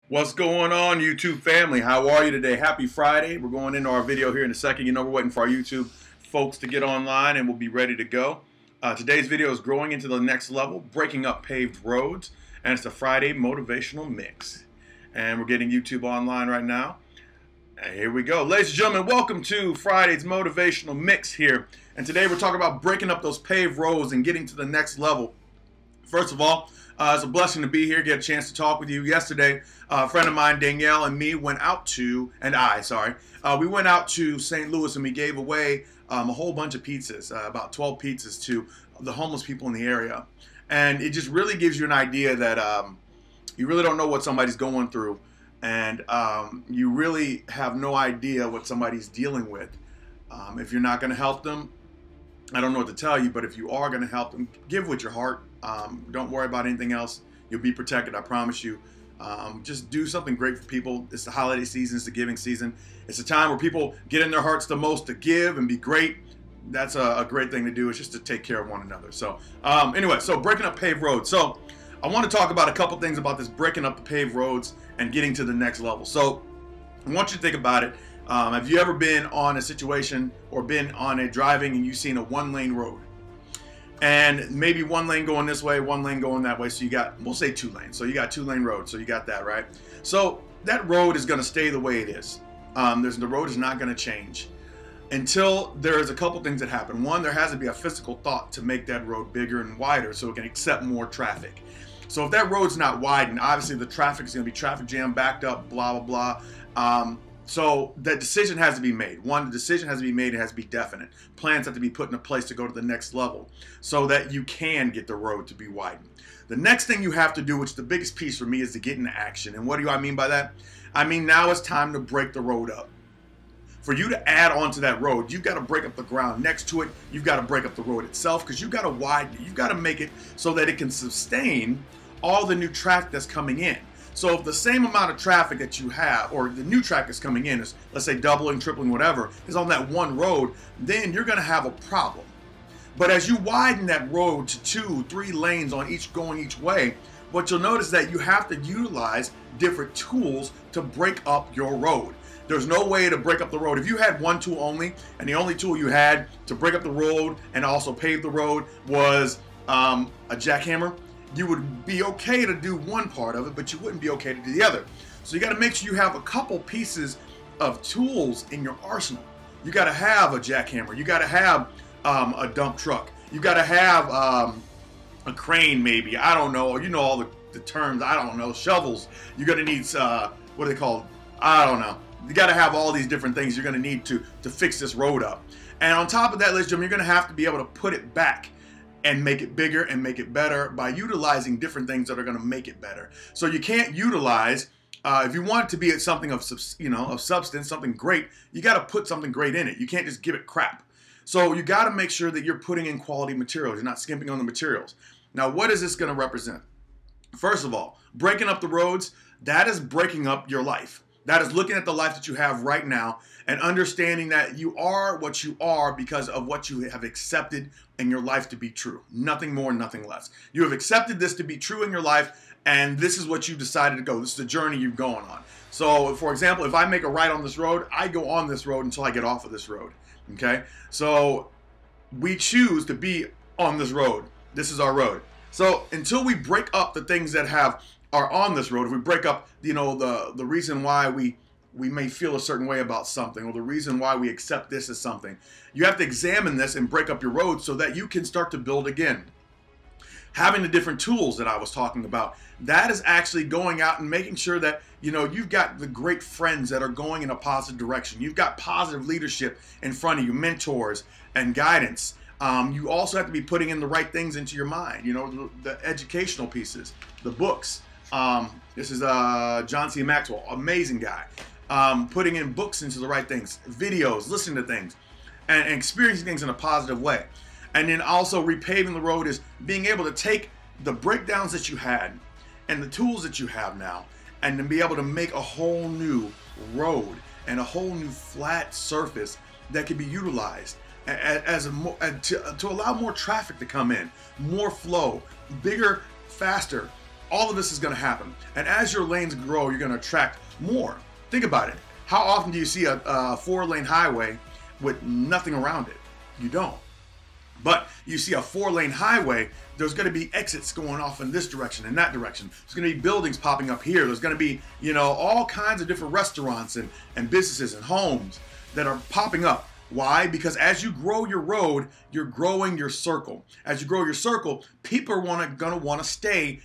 What's going on, YouTube family? How are you today? Happy Friday. We're going into our video here in a second. You know, we're waiting for our YouTube folks to get online and we'll be ready to go. Today's video is growing into the next level, breaking up paved roads, and it's a Friday motivational mix. And we're getting YouTube online right now. And here we go. Ladies and gentlemen, welcome to Friday's motivational mix here. And today we're talking about breaking up those paved roads and getting to the next level. First of all, it's a blessing to be here, get a chance to talk with you. Yesterday, a friend of mine, Danielle, and me went out to, we went out to St. Louis and we gave away a whole bunch of pizzas, about 12 pizzas to the homeless people in the area. And it just really gives you an idea that you really don't know what somebody's going through, and you really have no idea what somebody's dealing with. If you're not going to help them, I don't know what to tell you, but if you are going to help them, give with your heart. Don't worry about anything else. You'll be protected, I promise you. Just do something great for people. It's the holiday season, it's the giving season. It's a time where people get in their hearts the most to give and be great. That's a great thing to do, is just to take care of one another. So anyway, so breaking up paved roads. So I want to talk about a couple things about this breaking up the paved roads and getting to the next level. So I want you to think about it. Have you ever been on a situation or been on a driving and you've seen a one-lane road? And maybe one lane going this way, one lane going that way. So you got, we'll say 2 lanes. So you got 2-lane road. So you got that, right? So that road is going to stay the way it is. The road is not going to change until there is a couple things that happen. One, there has to be a physical thought to make that road bigger and wider so it can accept more traffic. So if that road's not widened, obviously the traffic is going to be traffic jam, backed up, blah, blah, blah. So that decision has to be made. One, the decision has to be made. It has to be definite. Plans have to be put in place to go to the next level so that you can get the road to be widened. The next thing you have to do, which is the biggest piece for me, is to get into action. And what do I mean by that? I mean, now it's time to break the road up. For you to add on to that road, you've got to break up the ground next to it. You've got to break up the road itself, because you've got to widen it. You've got to make it so that it can sustain all the new traffic that's coming in. So if the same amount of traffic that you have, or the new traffic is coming in, is, let's say, doubling, tripling, whatever, is on that one road, then you're going to have a problem. But as you widen that road to 2, 3 lanes on each going each way, what you'll notice is that you have to utilize different tools to break up your road. There's no way to break up the road. If you had one tool only, and the only tool you had to break up the road and also pave the road was a jackhammer, you would be okay to do one part of it, but you wouldn't be okay to do the other. So you got to make sure you have a couple pieces of tools in your arsenal. You got to have a jackhammer. You got to have a dump truck. You got to have a crane, maybe. I don't know. You know all the terms. I don't know. Shovels. You're going to need, what are they called? I don't know. You got to have all these different things you're going to need to fix this road up. And on top of that, ladies and gentlemen, you're going to have to be able to put it back and make it bigger and make it better by utilizing different things that are going to make it better. So you can't utilize, if you want it to be something of substance, something great, you got to put something great in it. You can't just give it crap. So you got to make sure that you're putting in quality materials. You're not skimping on the materials. Now, what is this going to represent? First of all, breaking up the roads, that is breaking up your life. That is looking at the life that you have right now and understanding that you are what you are because of what you have accepted in your life to be true. Nothing more, nothing less. You have accepted this to be true in your life, and this is what you've decided to go. This is the journey you're going on. So, for example, if I make a right on this road, I go on this road until I get off of this road. Okay? So, we choose to be on this road. This is our road. So, until we break up the things that are on this road, if we break up, the reason why we may feel a certain way about something, or the reason why we accept this as something, you have to examine this and break up your road so that you can start to build again. Having the different tools that I was talking about, that is actually going out and making sure that, you've got the great friends that are going in a positive direction. You've got positive leadership in front of you, mentors and guidance. You also have to be putting in the right things into your mind, the educational pieces, the books. This is John C. Maxwell, amazing guy. Putting in books into the right things, videos, listening to things, and experiencing things in a positive way. And then also repaving the road is being able to take the breakdowns that you had and the tools that you have now, and then be able to make a whole new road and a whole new flat surface that can be utilized to allow more traffic to come in, more flow, bigger, faster, All of this is going to happen. And as your lanes grow, you're going to attract more. Think about it. How often do you see a 4-lane highway with nothing around it? You don't. But you see a 4-lane highway, there's going to be exits going off in this direction and that direction. There's going to be buildings popping up here. There's going to be, all kinds of different restaurants and businesses and homes that are popping up. Why? Because as you grow your road, you're growing your circle. As you grow your circle, people are gonna want to stay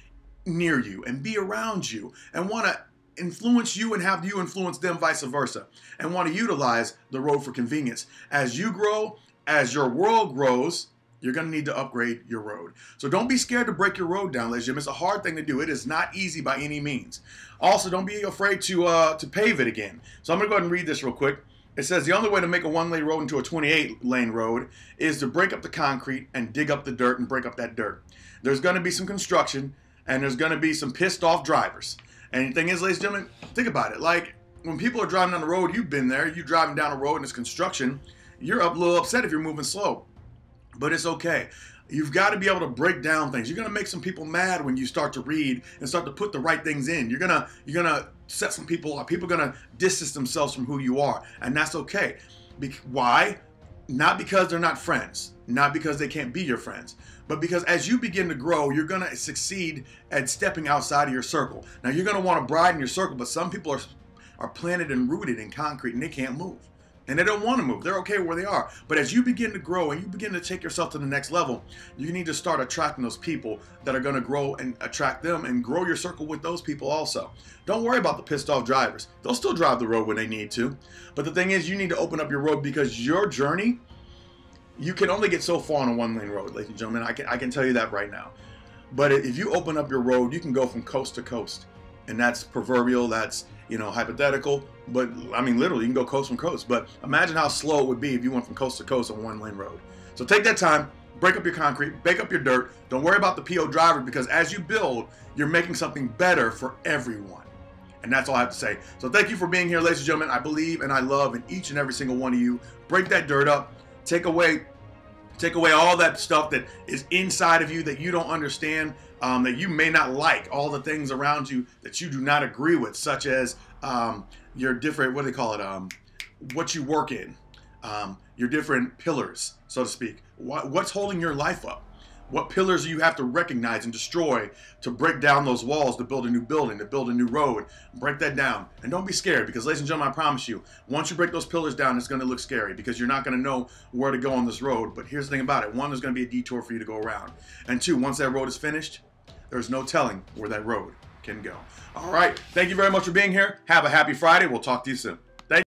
near you and be around you and want to influence you and have you influence them, vice versa, and want to utilize the road for convenience. As you grow, as your world grows, you're going to need to upgrade your road. So don't be scared to break your road down, ladies and gentlemen. It's a hard thing to do. It is not easy by any means. Also, don't be afraid to pave it again. So I'm going to go ahead and read this real quick. It says the only way to make a 1-lane road into a 28-lane road is to break up the concrete and dig up the dirt and break up that dirt. There's going to be some construction and there's going to be some pissed off drivers. And the thing is, ladies and gentlemen, think about it. Like when people are driving down the road, you've been there, you're driving down the road and it's construction, you're a little upset if you're moving slow. But it's okay. You've got to be able to break down things. You're going to make some people mad when you start to read and start to put the right things in. You're gonna set some people up. People are going to distance themselves from who you are. And that's okay. Why? Not because they're not friends. Not because they can't be your friends. But because as you begin to grow, you're going to succeed at stepping outside of your circle. Now, you're going to want to broaden your circle, but some people are planted and rooted in concrete and they can't move. And they don't want to move. They're okay where they are. But as you begin to grow and you begin to take yourself to the next level, you need to start attracting those people that are going to grow and attract them and grow your circle with those people also. Don't worry about the pissed off drivers. They'll still drive the road when they need to. But the thing is, you need to open up your road because your journey, you can only get so far on a 1-lane road, ladies and gentlemen. I can tell you that right now. But if you open up your road, you can go from coast to coast. And that's proverbial, that's hypothetical, but I mean literally you can go coast from coast. But imagine how slow it would be if you went from coast to coast on 1-lane road. So take that time, break up your concrete, break up your dirt. Don't worry about the PO driver because as you build, you're making something better for everyone. And that's all I have to say. So thank you for being here, ladies and gentlemen. I believe and I love in each and every single one of you. Break that dirt up, take away all that stuff that is inside of you that you don't understand, that you may not like, all the things around you that you do not agree with, such as your different, what do they call it, what you work in, your different pillars, so to speak. What's holding your life up? What pillars do you have to recognize and destroy to break down those walls to build a new building, to build a new road? Break that down. And don't be scared because, ladies and gentlemen, I promise you, once you break those pillars down, it's going to look scary because you're not going to know where to go on this road. But here's the thing about it. 1, there's going to be a detour for you to go around. And 2, once that road is finished, there's no telling where that road can go. All right. Thank you very much for being here. Have a happy Friday. We'll talk to you soon.